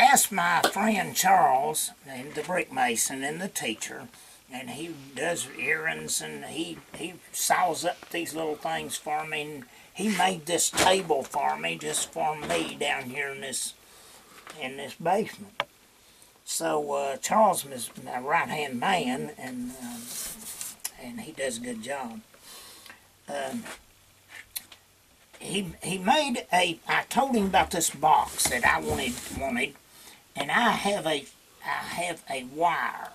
asked my friend Charles, and the brick mason and the teacher, and he does errands, and he saws up these little things for me, and he made this table for me, just for me, down here in this basement. So Charles is my right-hand man, and he does a good job. He made a. I told him about this box that I wanted, and I have a wire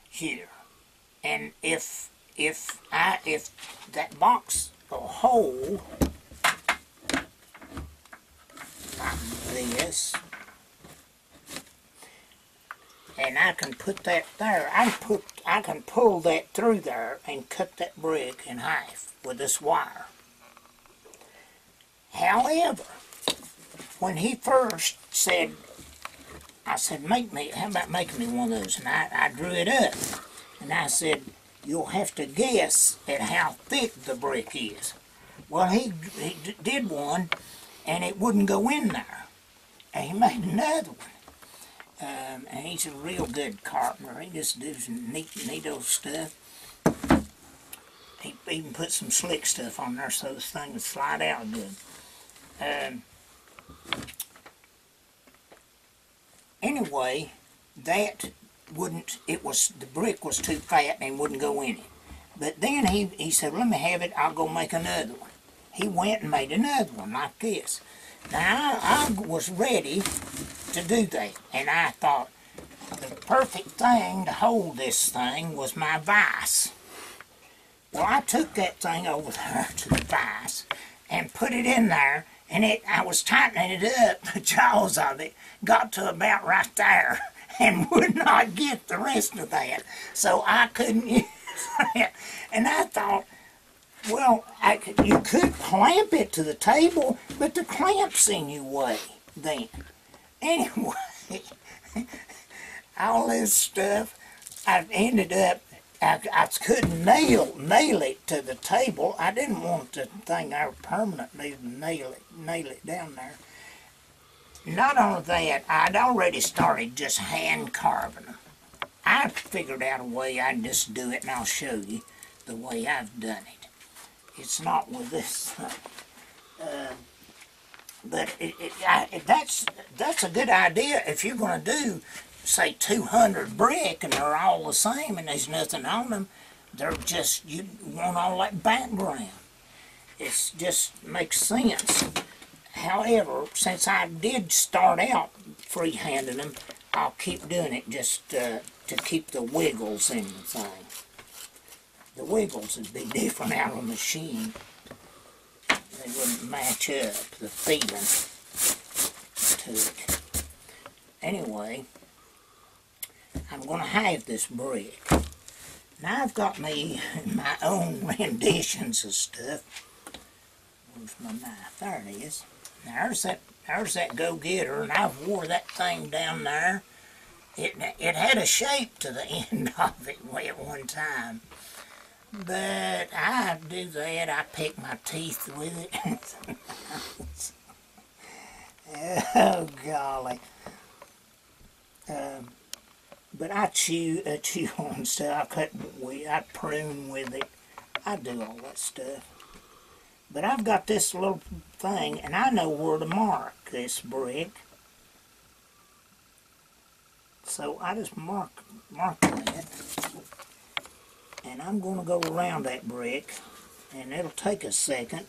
here, and if that box will hold like this, and I can put that there. I can pull that through there and cut that brick in half with this wire. However, when he first said, I said, how about making me one of those? And I drew it up. And I said, you'll have to guess at how thick the brick is. Well, he did one, and it wouldn't go in there. And he made another one. And he's a real good carpenter. He just does neato stuff. He even put some slick stuff on there so this thing would slide out good. Anyway, that wouldn't, the brick was too fat and wouldn't go in it. But then he said, let me have it, I'll go make another one. He went and made another one like this. Now, I was ready to do that, and I thought the perfect thing to hold this thing was my vise. Well, I took that thing over there to the vise and put it in there, and I was tightening it up, the jaws of it got to about right there and would not get the rest of that. So I couldn't use that. And I thought, well, you could clamp it to the table, but the clamp's in your way then. Anyway, all this stuff, I ended up, I couldn't nail it to the table. I didn't want the thing there permanently to nail it down there. Not only that, I'd already started just hand carving them. I figured out a way I'd just do it, and I'll show you the way I've done it. It's not with this thing. But that's a good idea if you're going to do, say, 200 brick and they're all the same and there's nothing on them. They're just, you want all that background. It just makes sense. However, since I did start out freehanding them, I'll keep doing it just to keep the wiggles in the thing. The wiggles would be different out of a machine. They wouldn't match up the feeling to it. Anyway, I'm going to have this brick. Now I've got my own renditions of stuff. Where's my knife? There it is. Now there's that go-getter, and I've wore that thing down there. It had a shape to the end of it at one time. But I do that, I pick my teeth with it. Oh, golly. But I chew on stuff, I prune with it. I do all that stuff. But I've got this little thing, and I know where to mark this brick. So I just mark that. And I'm going to go around that brick, and it'll take a second,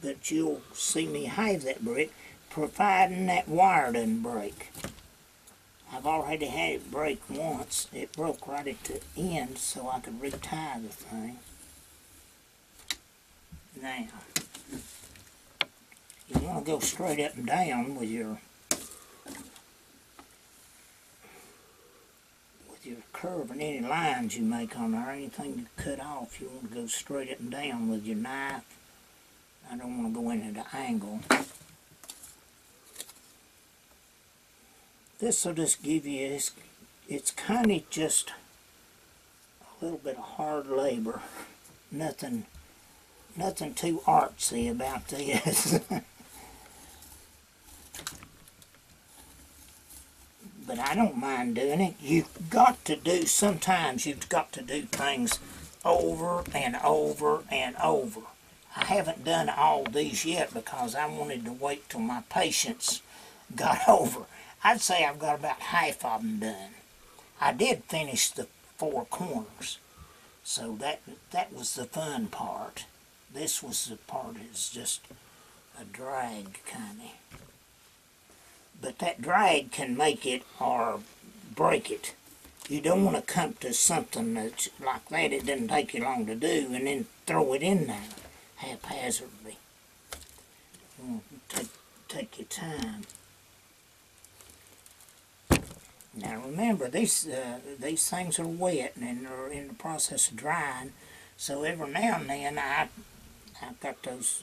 but you'll see me have that brick, providing that wire doesn't break. I've already had it break once. It broke right at the end, so I could retie the thing. Now, you want to go straight up and down with your curve and any lines you make on there, anything you cut off, you want to go straight up and down with your knife. I don't want to go into the angle. This will just give you, it's kind of just a little bit of hard labor. Nothing too artsy about this. but I don't mind doing it. You've got to do, sometimes you've got to do things over and over and over. I haven't done all these yet because I wanted to wait till my patience got over. I'd say I've got about half of them done. I did finish the 4 corners, so that was the fun part. This was the part that's just a drag, kind of. But that drag can make it or break it. You don't want to come to something that's like that it didn't take you long to do and then throw it in there haphazardly. Take your time. Now remember, these things are wet and they're in the process of drying, so every now and then I've got those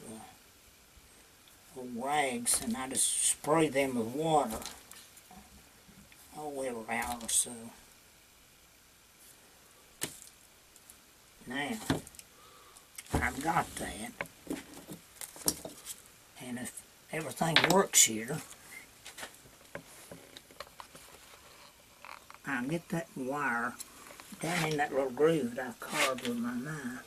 little rags and I just spray them with water every hour or so. Now, I've got that, and if everything works here, I'll get that wire down in that little groove that I've carved with my knife.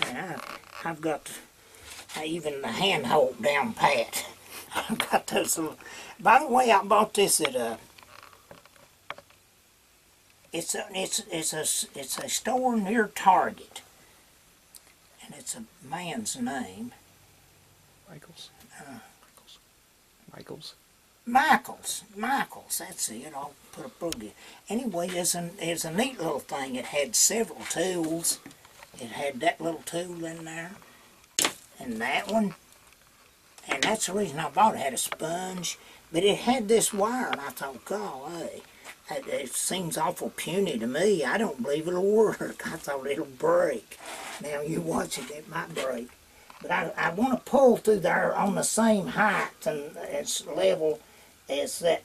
And I've got even the handhold down pat. I've got those little... By the way, I bought this at it's a store near Target, and it's a man's name. Michael's, that's it. I'll put a plug in. Anyway, it's a neat little thing. It had several tools. It had that little tool in there, and that one, and that's the reason I bought it. It had a sponge, but it had this wire, and I thought, golly, it seems awful puny to me. I don't believe it'll work. I thought it'll break. Now you watch it, it might break. But I want to pull through there on the same height and it's level as that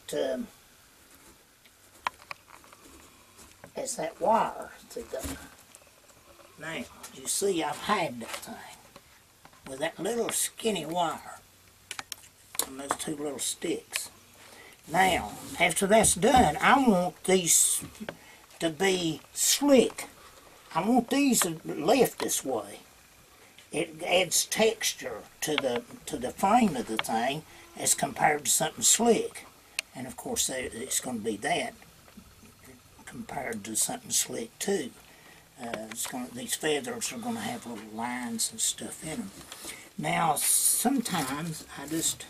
wire through there. Now, you see I've had that thing with that little skinny wire and those 2 little sticks. Now, after that's done, I want these to be slick. I want these to lift this way. It adds texture to the frame of the thing as compared to something slick. And of course it's going to be that compared to something slick too. These feathers are going to have little lines and stuff in them. Now sometimes I just,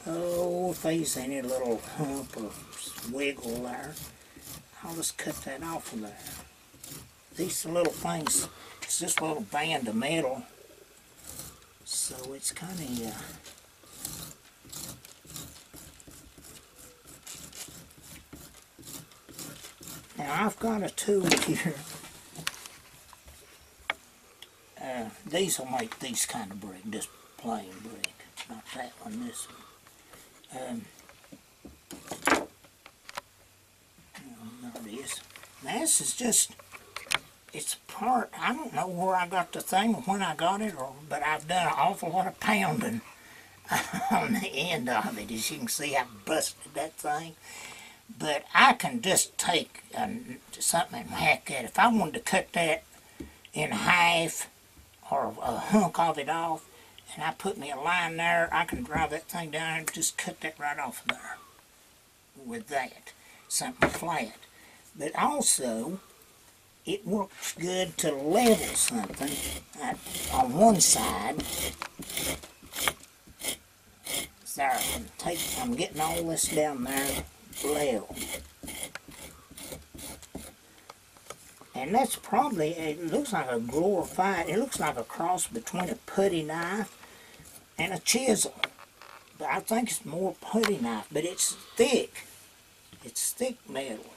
if there's any little hump or wiggle there, I'll just cut that off of there. These little things, it's just a little band of metal, so it's kind of now I've got a tool here. These will make these kind of brick, just plain brick, not that one, this one. There it is. Now this is just, it's part, I don't know where I got the thing or when I got it, but I've done an awful lot of pounding on the end of it. As you can see, I busted that thing. But I can just take something and hack that. If I wanted to cut that in half or a hunk of it off, and I put me a line there, I can drive that thing down and just cut that right off of there with that, something flat. But also, it works good to level something on one side. There, I'm getting all this down there level. And that's probably, it looks like a glorified, it looks like a cross between a putty knife and a chisel. But I think it's more putty knife, but it's thick. It's thick metal.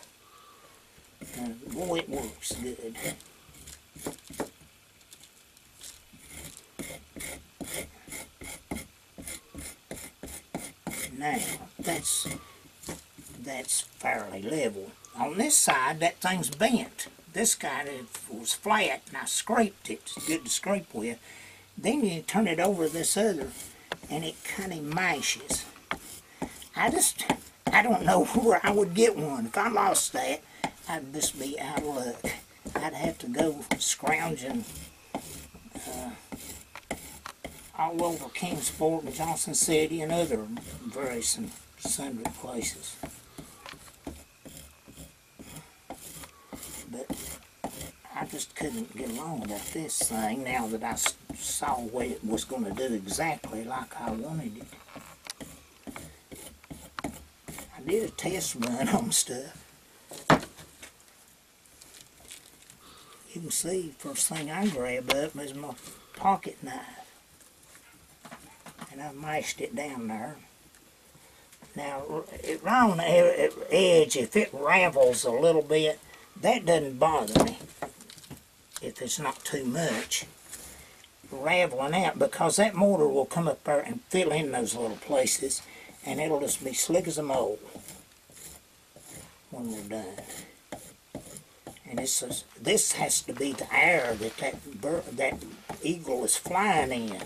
And boy, it works good. Now, that's fairly level. On this side, that thing's bent. This guy was flat, and I scraped it. It's good to scrape with. Then you turn it over to this other, and it kind of mashes. I don't know where I would get one. If I lost that, I'd just be out of luck. I'd have to go scrounging all over Kingsport and Johnson City and other various and sundry places. But I just couldn't get along about this thing now that I saw what it was going to do exactly like I wanted it. I did a test run on stuff. You can see, first thing I grabbed up was my pocket knife. And I mashed it down there. Now, around the edge, if it ravels a little bit, that doesn't bother me. If it's not too much raveling out, because that mortar will come up there and fill in those little places, and it'll just be slick as a mold when we're done. And this has to be the air that eagle is flying in.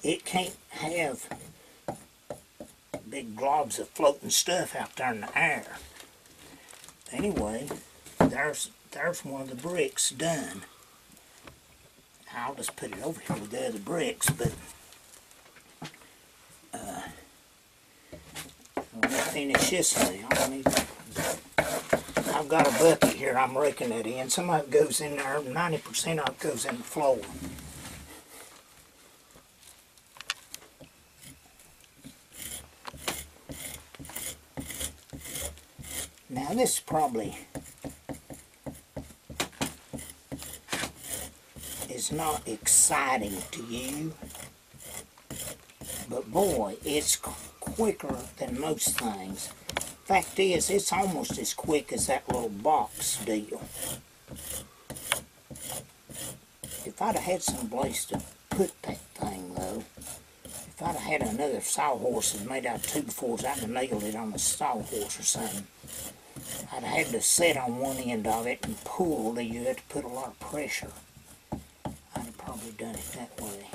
It can't have big globs of floating stuff out there in the air. Anyway, there's one of the bricks done. I'll just put it over here with the other bricks, but I'll finish this thing. I've got a bucket here I'm raking it in. Some of it goes in there, 90% of it goes in the floor. Now this probably is not exciting to you, but boy, it's quicker than most things. Fact is, it's almost as quick as that little box deal. If I'd have had some place to put that thing though, if I'd have had another sawhorse that made out of 2x4s, I'd have nailed it on a sawhorse or something. I'd have had to sit on one end of it and pull, you had to put a lot of pressure. I'd have probably done it that way.